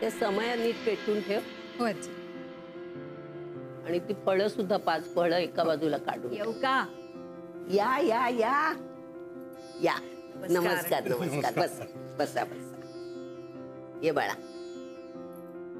ते समय नीट पेटून ठेव. हो आजी. आणि ती फळं सुद्धा 5 फळं एका बाजूला काढून येऊ का? या या या या. नमस्कार. नमस्कार. बस बसा बसा. ये बाळा.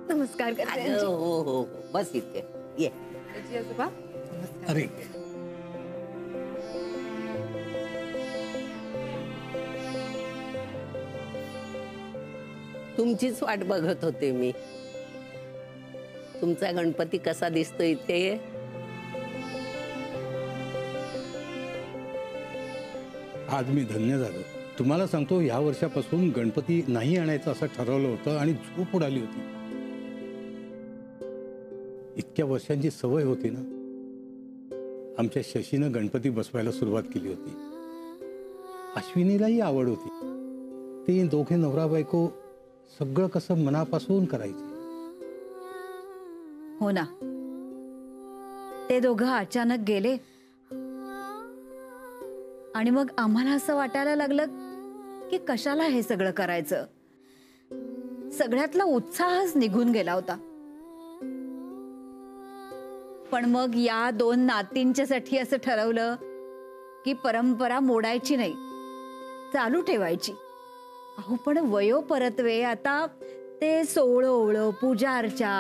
नमस्कार करते अगं, आजी. हो हो हो बस इथे ये. आजी आजोबा नमस्कार. अरे तुमचीच वाट बघत होते मी. तुमचा गणपती कसा दिसतो इथे. आज मी धन्य झालो. तुम्हाला सांगतो, या वर्षापासून गणपती नाही आणायचं असं ठरवलं होतं आणि झोप उडाली होती. इतक्या वर्षांची सवय होती ना. आमच्या शशीनं गणपती बसवायला सुरुवात केली होती. अश्विनीलाही आवड होती. ते दोघे नवरा बायको सगळं कसं मनापासून करायचे. हो ना. ते दोघं अचानक गेले आणि मग आम्हाला असं वाटायला लागलं की कशाला हे सगळं करायचं. सगळ्यातला उत्साहच निघून गेला होता. पण मग या 2 नातींच्यासाठी असं ठरवलं की परंपरा मोडायची नाही, चालू ठेवायची. अहो पण वयोपरत्वे आता ते सोहळं ओवळं पूजा अर्चा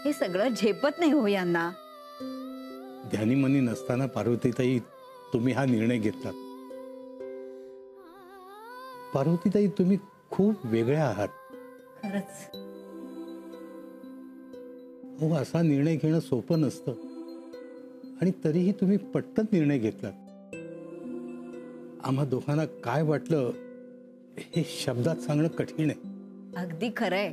हे सगळं झेपत नाही हो यांना. ध्यानीमनी नसताना पार्वतीताई तुम्ही हा निर्णय घेतलात. पार्वतीताई, तुम्ही खूप वेगळ्या आहात. खरंच. हो, असा निर्णय घेणं सोपं नसतं आणि तरीही तुम्ही पटकन निर्णय घेतलात. आम्हा दोघांना काय वाटलं हे शब्दात सांगणं कठीण आहे. अगदी खरंय.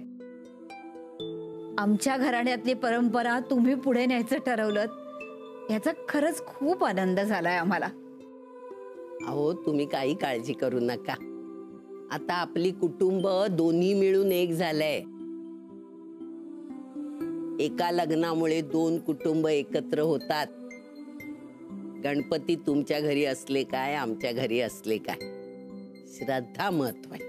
आमच्या घराण्यातली परंपरा तुम्ही पुढे न्यायचं ठरवलं याचा खरंच खूप आनंद झालाय आम्हाला. अहो तुम्ही काही काळजी करू नका. आता आपली कुटुंब दोन्ही मिळून एक झालंय. एका लग्नामुळे 2 कुटुंब एकत्र होतात. गणपती तुमच्या घरी असले काय, आमच्या घरी असले काय, श्रद्धा महत्वाची.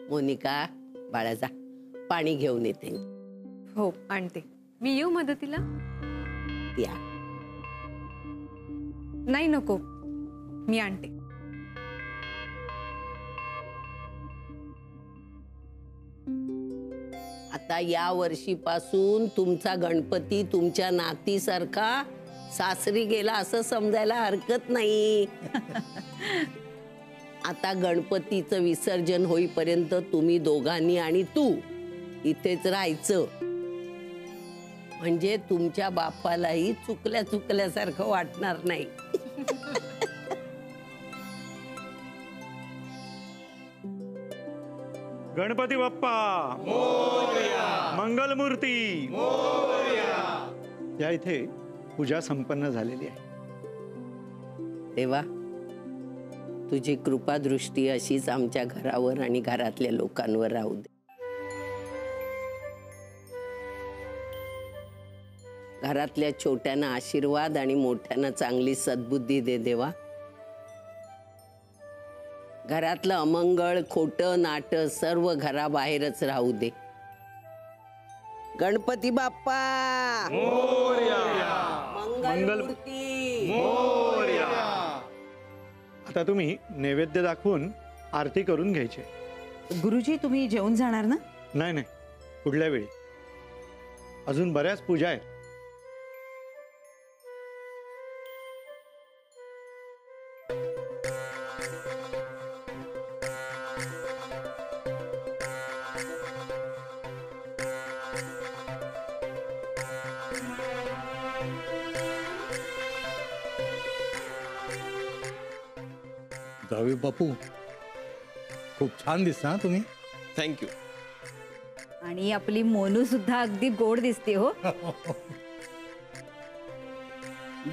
मोनिका, बाळा जा पाणी घेऊन येते. हो आणते. मी येऊ मदतीला? या. नाही नको, मी आणते. आता या वर्षीपासून तुमचा गणपती तुमच्या नातीसारखा सासरी गेला असं समजायला हरकत नाही. आता गणपतीचं विसर्जन होईपर्यंत तुम्ही दोघांनी आणि तू इथेच राहायचं. म्हणजे तुमच्या बापालाही चुकल्यासारखं वाटणार नाही. गणपती बाप्पा मोरया, मंगलमूर्ती मोरया. या इथे पूजा संपन्न झालेली आहे. देवा, तुझी कृपा दृष्टी अशीच आमच्या घरावर आणि घरातल्या लोकांवर राहू दे. घरातल्या छोट्यांना आशीर्वाद आणि मोठ्यांना चांगली सद्बुद्धी दे देवा. घरातलं अमंगळ, खोटं नाटं सर्व घराबाहेरच राहू दे. गणपती बाप्पा मोरया, मंगलमूर्ती मोरया. आता तुम्ही नैवेद्य दाखवून आरती करून घ्यायची. गुरुजी, तुम्ही जेवून जाणार ना? नाही नाही, पुढल्या वेळी. अजून बऱ्याच पूजा आहेत. जावे बापू, खूप छान दिसता तुम्ही. थँक्यू. आणि आपली मोनू सुद्धा अगदी गोड दिसते हो.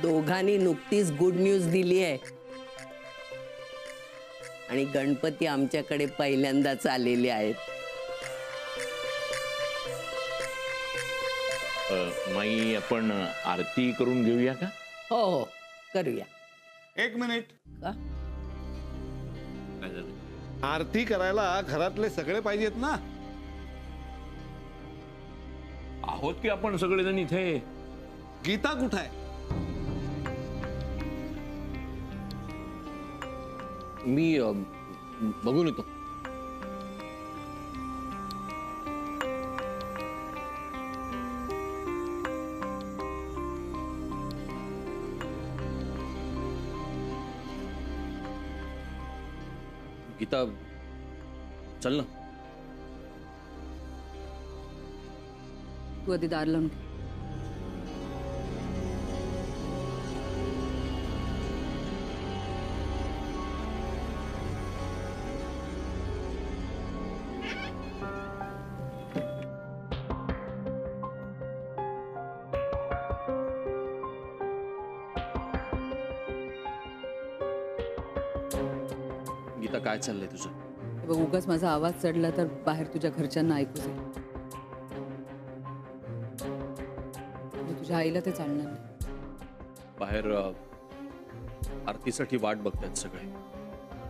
दोघांनी नुकतीच गुड न्यूज दिली आहे. आणि गणपती आमच्याकडे पहिल्यांदाच आलेले आहेत. माई, आपण आरती करून घेऊया का? हो हो करूया. 1 मिनिट. का? काय झालं? आरती करायला घरातले सगळे पाहिजेत ना. आहोत की आपण सगळेजण इथे. गीता कुठं आहे? मी बघून येतो. गीता चल ना. तू आधी दार लावून ठेव. गीता काय चाललंय तुझं? हे बघ, उगाच माझा आवाज चढला तर बाहेर तुझ्या घरच्यांना ऐकू जाईल. म्हणजे तुझ्या आईला ते चालणार नाही. बाहेर आरतीसाठी वाट बघतायत सगळे.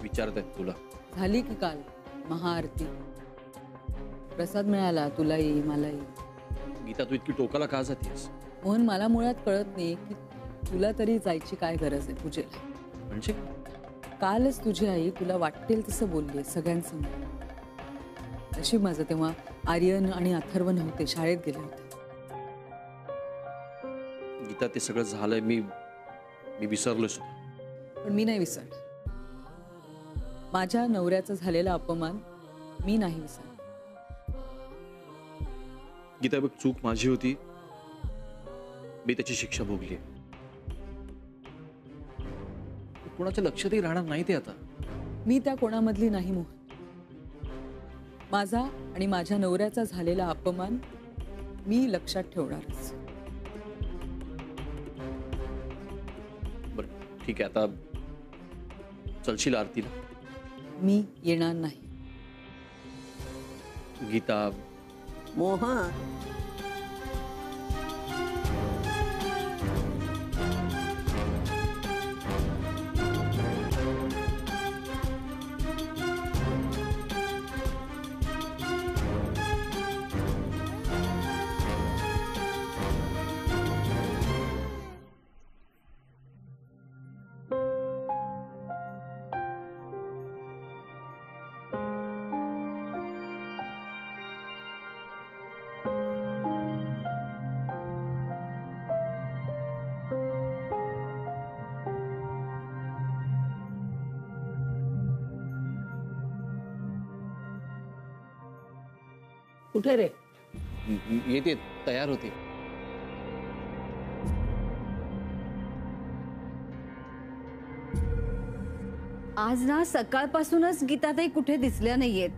विचारतायत तुला. झाली की काल महाआरती. प्रसाद मिळाला तुलाही मलाही. गीता तू इतकी टोकाला का जातेस? मोहन, मला मुळात कळत नाही की तुला तरी जायची काय गरज आहे पूजेला. म्हणजे कालच तुझी आई तुला वाटेल तसं बोलली सगळ्यांसमोर. नशीब माझं तेव्हा आर्यन आणि अथर्व नव्हते, शाळेत गेले होते. गीता ते सगळं झालंय. मी विसरलो सुद्धा. पण मी नाही विसरणार. माझ्या नवऱ्याचा झालेला अपमान मी नाही विसरणार. गीता बघ, चूक माझी होती. मी त्याची शिक्षा भोगली. कोणाच्या लक्षातही राहणार नाही ते आता. मी त्या कोणामधली नाही मोहन. माझा आणि माझ्या नवऱ्याचा झालेला अपमान मी लक्षात ठेवणारच. बरं ठीक आहे, आता चलशील आरतीला? मी येणार नाही. गीता. मोहन, कुठे रे? येते, तयार होते. आज ना सकाळपासूनच गीताताई कुठे दिसल्या नाहीयेत.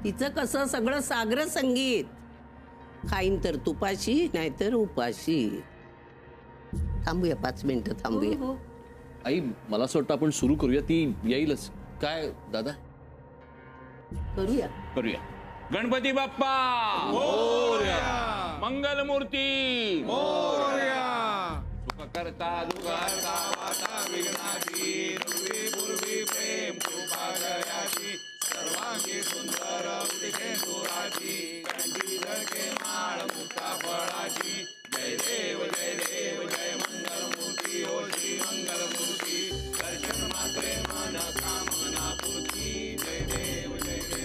तिचं कसं सगळं सागर संगीत. खाईन तर तुपाशी नाहीतर उपाशी. थांबूया 5 मिनिटं थांबूया. आई, मला असं वाटतं आपण सुरू करूया. ती येईलच. काय दादा? करूया. गणपती बाप्पा मोरया. मंगलमूर्ती मोरया. सुखकर्ता दुःखहर्ता वाता विघ्नाची. पूर्वी पूर्वी प्रेम कृपा दयाची. सर्वांगी सुंदर उदिते सुराची. कंठी झळके माळ मुक्ता फळाची. जय देव जय देव जय मंगलमूर्ती हो श्री मंगलमूर्ती. दर्शन मात्रे मन कामना पूर्ती. जय देव जय देव.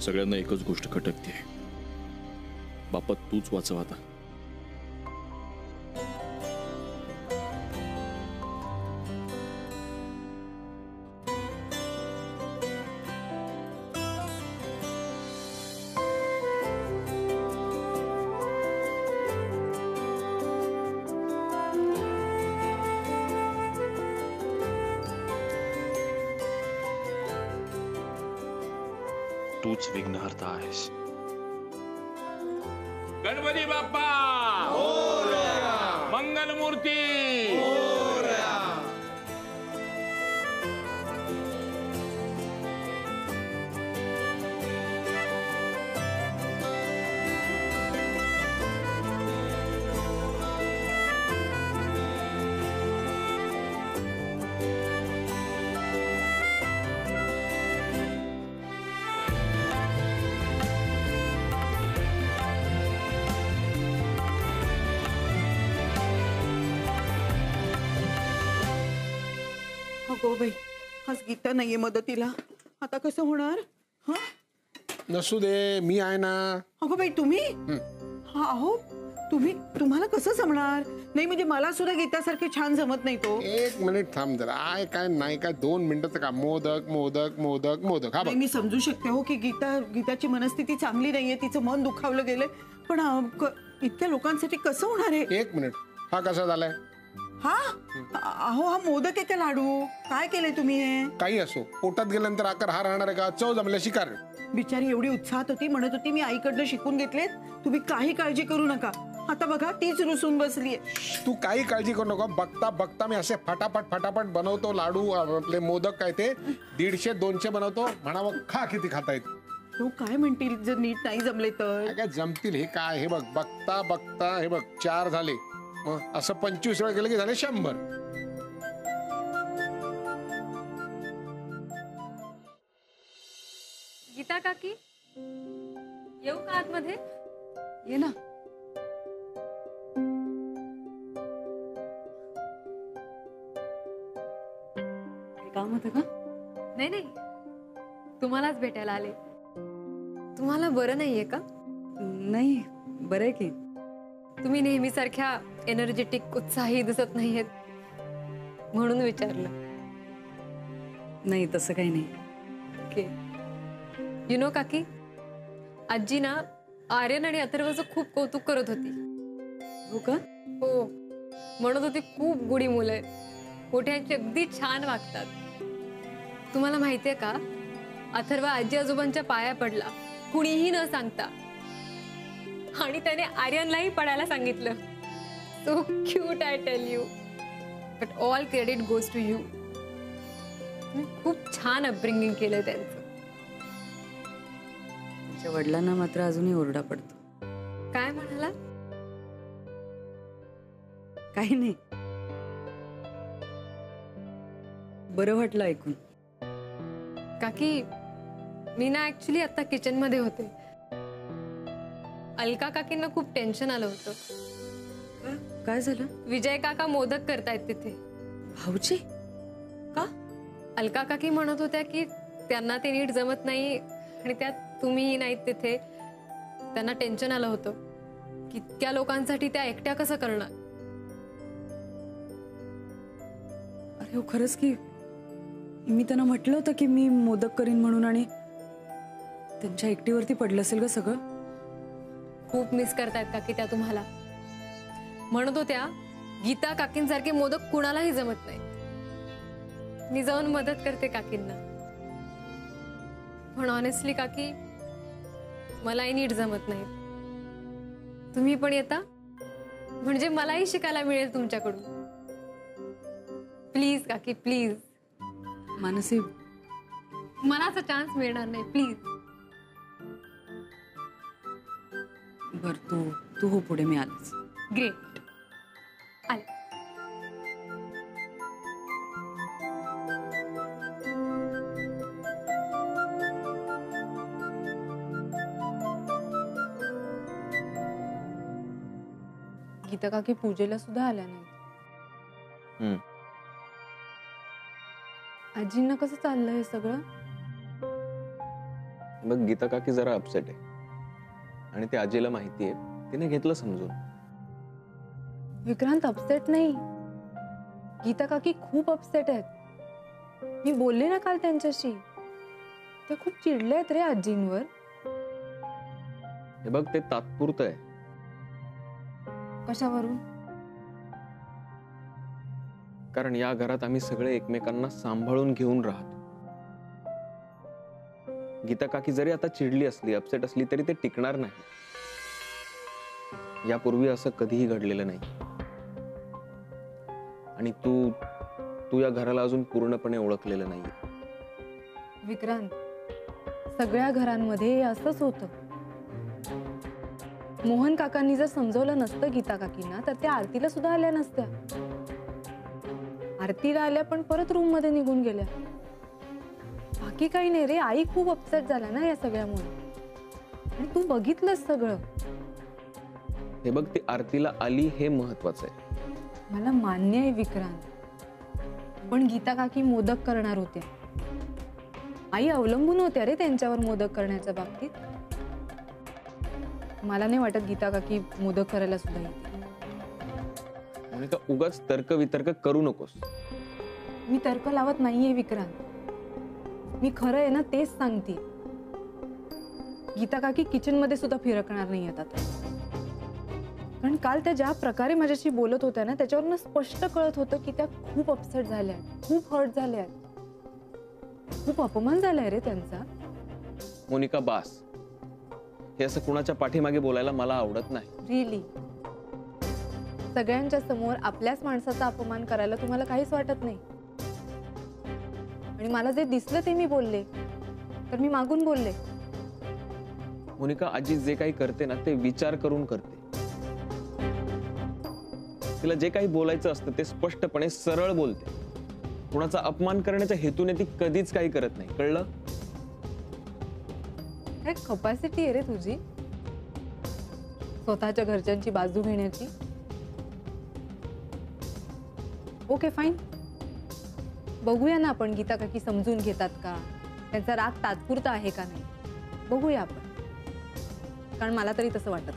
सगळ्यांना एकच गोष्ट खटकते. बाप्पा तूच वाचव आता. तूच विघ्नहर्ता आहेस. गणपती बाप्पा मंगलमूर्ती. अगो बाई, आज गीता नाहीये मदतीला. आता कसं होणार? हा नसू दे, मी आहे ना. अगो बाई तुम्ही? हा अहो तुम्हाला कसं जमणार? नाही म्हणजे मला सुद्धा गीतासारखे छान जमत नाही तो. एक मिनिट थांब जरा. काय नाही काय 2 मिनिटाचं काम. मोदक मोदक मोदक मोदक. हा बघ, नाही, मी समजू शकते हो की गीताची मनस्थिती चांगली नाहीये, तिचं मन दुखावलं गेलंय, पण इतक्या लोकांसाठी कसं होणार आहे? 1 मिनिट. हा कसा झालाय? हा अहो हा मोदक आहे का लाडू? काय केलंय तुम्ही हे? काही असो, पोटात गेल्यानंतर आकार हा राहणार आहे का? चव जमल्याशी कारण. बिचारी एवढी उत्साहात होती, म्हणत होती मी आईकडनं शिकून घेतलेत, तुम्ही काही काळजी करू नका. आता बघा तीच रुसून बसलीये. तू काही काळजी करू नका. बघता बघता मी असे फटाफट बनवतो लाडू. आपले मोदक काय ते 150-200 बनवतो. म्हणावं खा, किती खाता येत. तो काय म्हणतील जर नीट नाही जमले तर? काय जमतील हे काय? हे बघ, बघता बघता हे बघ 4 झाले. मग असं 25 वेळा केलं की झाले 100. गीता काकी येऊ का आतमध्ये? ये ना. काम होतं का? नाही नाही, तुम्हालाच भेटायला आले. तुम्हाला बरं नाहीये का? नाही, बरं आहे की. तुम्ही नेहमीसारख्या एनर्जेटिक उत्साही दिसत नाहीयेत म्हणून विचारलं. नाही तसं काही नाही. ओके. यु नो काकी, आजी ना आर्यन आणि अथर्वचं खूप कौतुक करत होती. हो का? हो, म्हणत होती खूप गुणी मुलं आहेत, मोठ्यांची अगदी छान वागतात. तुम्हाला माहितीये का, अथर्व आजी आजोबांच्या पाया पडला कुणीही न सांगता, आणि त्याने आर्यनलाही पडायला सांगितलं. So cute, I tell you. But all credit goes to you. तुम्ही खूप छान अपब्रिंगिंग केलंय त्यांचं. तुमच्या वडिलांना मात्र अजूनही ओरडा पडतो. काय म्हणाला? काही नाही, बरं वाटलं ऐकून. काकी, मी ना ऍक्च्युली आता किचन मध्ये होते. अलका काकींना खूप टेन्शन आलं होतं. काय झालं? विजय काका मोदक करतायत तिथे. भाऊजी? का? अलका काकी म्हणत होत्या की त्यांना ते नीट जमत नाही, आणि त्यात तुम्हीही नाहीत तिथे. त्यांना टेन्शन आलं होतं की इतक्या लोकांसाठी त्या एकट्या कसं करणार. अरे हो, खरंच की मी त्यांना म्हटलं होतं की मी मोदक करीन म्हणून, आणि त्यांच्या एकटीवरती पडलं असेल ग सगळं. खूप मिस करतायत काकी त्या तुम्हाला. म्हणत होत्या गीता काकींसारखे मोदक कुणालाही जमत नाही. मी जाऊन मदत करते काकींना. पण ऑनेस्टली काकी, मलाही नीट जमत नाही. तुम्ही पण येता म्हणजे मलाही शिकायला मिळेल तुमच्याकडून. प्लीज काकी, प्लीज. मानसी, मला असा चान्स मिळणार नाही, प्लीज. बर, तू हो पुढे, मी आलेच. ग्रेट. आले. गीता काकी पूजेला सुद्धा आल्या नाही. आजींना कसं चाललं हे सगळं? मग गीता काकी जरा अपसेट आहे, आणि ते आजीला माहितीये. तिने घेतलं समजून. विक्रांत अपसेट नाही, गीता काकी खूप अपसेट आहेत. मी बोलले ना काल त्यांच्याशी. ते खूप चिडले आहेत रे आजींवर. हे बघ, ते तात्पुरतं आहे. कशावरून? कारण या घरात आम्ही सगळे एकमेकांना सांभाळून घेऊन राहतो. गीता काकी जरी आता चिडली असली, अपसेट असली तरी ते टिकणार नाही. यापूर्वी असं कधीही घडलेलं नाही. आणि तू या घराला अजून पूर्णपणे ओळखलेलं नाहीये. विक्रांत, सगळ्या घरांमध्ये असंच होतं. मोहन काकांनी जर समजवलं नसतं गीता काकींना तर त्या आरतीला सुद्धा आल्या नसत्या. आरतीला आल्या पण परत रूम मध्ये निघून गेल्या. बाकी काही नाही रे. आई खूप अपसेट झाला ना या सगळ्यामुळे. आणि तू बघितलंस सगळं. हे बघ, ती आरतीला आली हे महत्वाचं आहे. मला मान्य आहे विक्रांत, पण गीता काकी मोदक करणार होत्या. आई अवलंबून होत्या रे त्यांच्यावर मोदक करण्याच्या बाबतीत. मला नाही वाटत गीता काकी मोदक करायला सुद्धा येते. मोनिका, उगाच तर्क वितर्क करू नकोस. मी तर्क लावत नाहीये विक्रांत. मी खरं आहे ना तेच सांगते. गीता काकी किचन मध्ये सुद्धा फिरकणार नाही आता. कारण काल त्या ज्या प्रकारे माझ्याशी बोलत होत्या ना त्याच्यावरनं स्पष्ट कळत होतं की त्या खूप अपसेट झाल्या, खूप हर्ट झाल्या, खूप अपमान झालाय रे त्यांचा. मोनिका, बास. हे असं कुणाच्या पाठीमागे बोलायला मला आवडत नाही. रिअली सगळ्यांच्या समोर आपल्याच माणसाचा अपमान करायला तुम्हाला काहीच वाटत नाही. आणि मला जे दिसलं ते मी बोलले, तर मी मागून बोलले. मोनिका, आजी जे काही करते ना ते विचार करून करते. तिला जे काही बोलायचं असतं ते स्पष्टपणे सरळ बोलते. कुणाचा अपमान करण्याच्या हेतूने ती कधीच काही करत नाही. कळलं? काय कपॅसिटी आहे रे तुझी स्वतःच्या घरच्यांची बाजू घेण्याची. ओके फाईन, बघूया ना आपण गीता काकी समजून घेतात का, त्यांचा राग तात्पुरता आहे का नाही, बघूया आपण. कारण मला तरी तसं वाटत.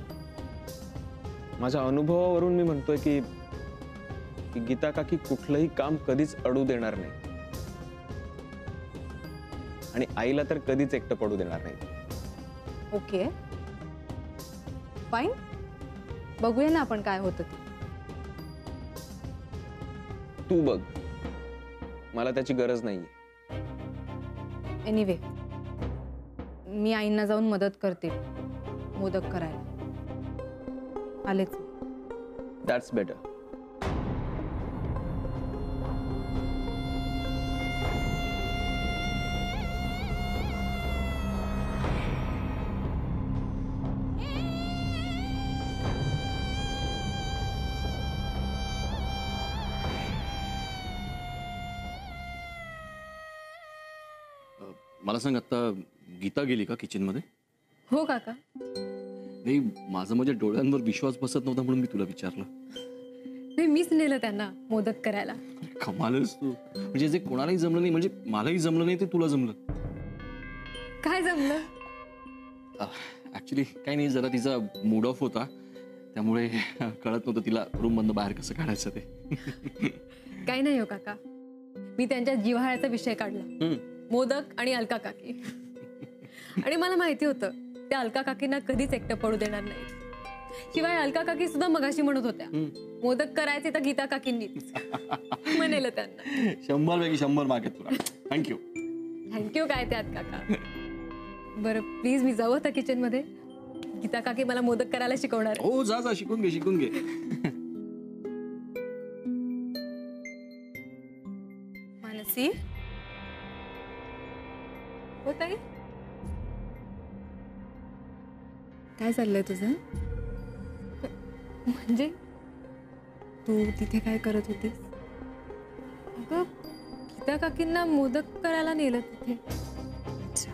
माझ्या अनुभवावरून मी म्हणतोय की गीता काकी कुठलंही काम कधीच अडू देणार नाही. आणि आईला तर कधीच एकटं पडू देणार नाही. ओके फाईन, बघूया ना आपण काय होतं ते. तू बघ, मला त्याची गरज नाहीये. एनिवे, मी आईंना जाऊन मदत करते मोदक करायला. आलेच. That's better. मला सांग, आता गीता गेली का किचन मध्ये? हो काका. नाही, माझा माझ्या डोळ्यांवर विश्वास बसत नव्हता म्हणून मी तुला विचारलं. नाही, मीच नेलं त्यांना मोदक करायला. कमालच तू. म्हणजे जे कोणालाही जमलं नाही, म्हणजे मलाही जमलं नाही ते तुला जमलं. काय जमलं? ऍक्च्युली काही नाही, जरा तिचा मूड ऑफ होता त्यामुळे कळत नव्हतं तिला रूम मधनं बाहेर कसं काढायचं ते. काही नाही हो काका, मी त्यांच्या जिव्हाळ्याचा विषय काढला. मोदक आणि अलका काकी. आणि मला माहिती होतं त्या अलका काकींना कधीच एकटं पडू देणार नाही. शिवाय अलका काकी सुद्धा मगाशी म्हणत होत्या मोदक करायचे तर गीता काकींनीच. म्हणेल त्यांना. 100 पैकी 100 मार्क आहेत तुला. थँक्यू. थँक्यू काय त्यात काका. बरं प्लीज मी जाऊ आता किचन मध्ये. गीता काकी मला मोदक करायला शिकवणार. हो, जा जा, शिकून घे शिकून घे. मानसी, हो ताई, काय चाललंय तुझं? म्हणजे तू तिथे काय करत होतीस? अगं, गीता काकींना मोदक करायला नेलं तिथे. अच्छा,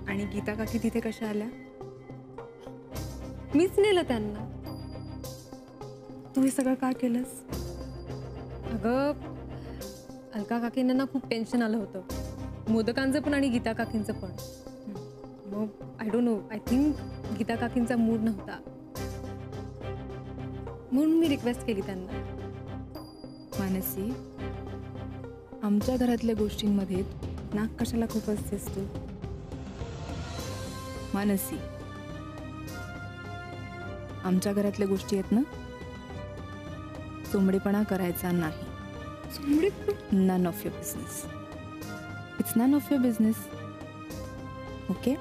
आणि गीता काकी तिथे कशा आल्या? मीच नेलं त्यांना. तू हे सगळं का केलंस? अगं, अलका काकींना ना खूप टेन्शन आलं होतं, मोदकांचं पण आणि गीता काकींचं पण. मग I don't know, I think Geeta काकींचा मूड नव्हता म्हणून मी रिक्वेस्ट केली त्यांना. मानसी, आमच्या घरातल्या गोष्टींमध्ये नाक कशाला खूप असतेस तू? मानसी, आमच्या घरातल्या गोष्टी आहेत ना, चोंबडेपणा करायचा नाही. चोंबडेपणा? None of your business. It's none of your business. Okay